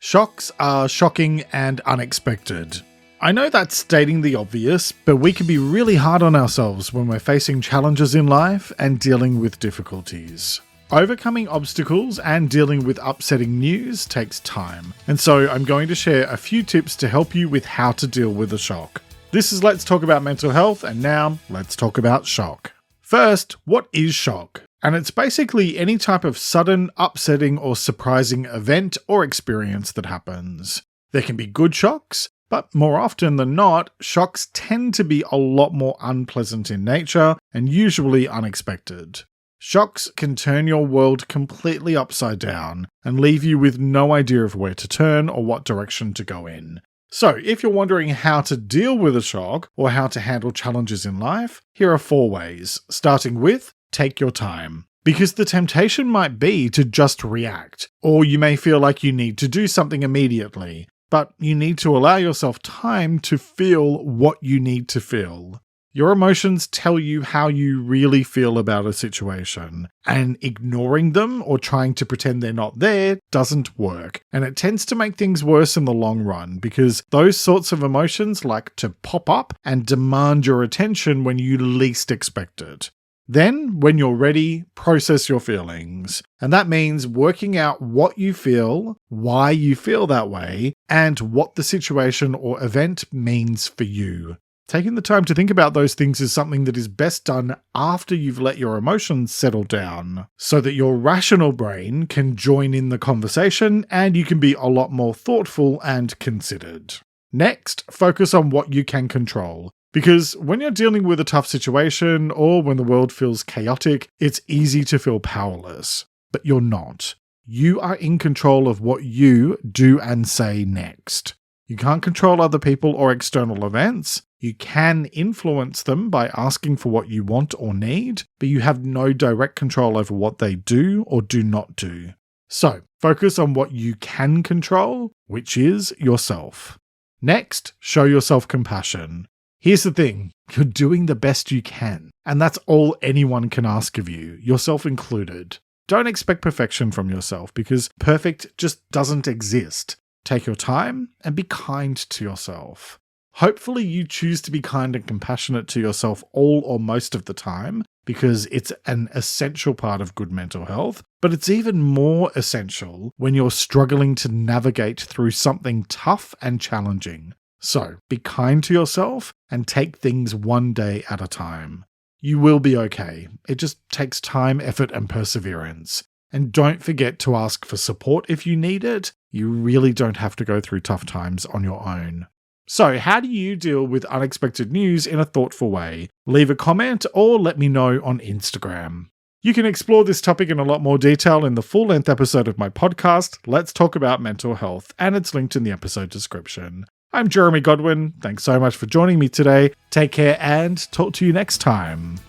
Shocks are shocking and unexpected. I know that's stating the obvious, but we can be really hard on ourselves when we're facing challenges in life and dealing with difficulties. Overcoming obstacles and dealing with upsetting news takes time, and so I'm going to share a few tips to help you with how to deal with a shock. This is Let's Talk About Mental Health, and now let's talk about shock. First, what is shock? And it's basically any type of sudden, upsetting, or surprising event or experience that happens. There can be good shocks, but more often than not, shocks tend to be a lot more unpleasant in nature and usually unexpected. Shocks can turn your world completely upside down and leave you with no idea of where to turn or what direction to go in. So, if you're wondering how to deal with a shock or how to handle challenges in life, here are 4 ways, starting with take your time. Because the temptation might be to just react, or you may feel like you need to do something immediately, but you need to allow yourself time to feel what you need to feel. Your emotions tell you how you really feel about a situation, and ignoring them or trying to pretend they're not there doesn't work, and it tends to make things worse in the long run because those sorts of emotions like to pop up and demand your attention when you least expect it. Then, when you're ready, process your feelings. And that means working out what you feel, why you feel that way, and what the situation or event means for you. Taking the time to think about those things is something that is best done after you've let your emotions settle down, so that your rational brain can join in the conversation and you can be a lot more thoughtful and considered. Next, focus on what you can control. Because when you're dealing with a tough situation or when the world feels chaotic, it's easy to feel powerless. But you're not. You are in control of what you do and say next. You can't control other people or external events. You can influence them by asking for what you want or need, but you have no direct control over what they do or do not do. So, focus on what you can control, which is yourself. Next, show yourself compassion. Here's the thing, you're doing the best you can, and that's all anyone can ask of you, yourself included. Don't expect perfection from yourself because perfect just doesn't exist. Take your time and be kind to yourself. Hopefully you choose to be kind and compassionate to yourself all or most of the time because it's an essential part of good mental health, but it's even more essential when you're struggling to navigate through something tough and challenging. So, be kind to yourself and take things one day at a time. You will be okay. It just takes time, effort, and perseverance. And don't forget to ask for support if you need it. You really don't have to go through tough times on your own. So, how do you deal with unexpected news in a thoughtful way? Leave a comment or let me know on Instagram. You can explore this topic in a lot more detail in the full-length episode of my podcast, Let's Talk About Mental Health, and it's linked in the episode description. I'm Jeremy Godwin. Thanks so much for joining me today. Take care and talk to you next time.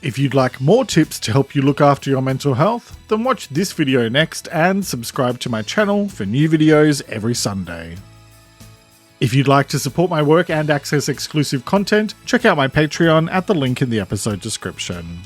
If you'd like more tips to help you look after your mental health, then watch this video next and subscribe to my channel for new videos every Sunday. If you'd like to support my work and access exclusive content, check out my Patreon at the link in the episode description.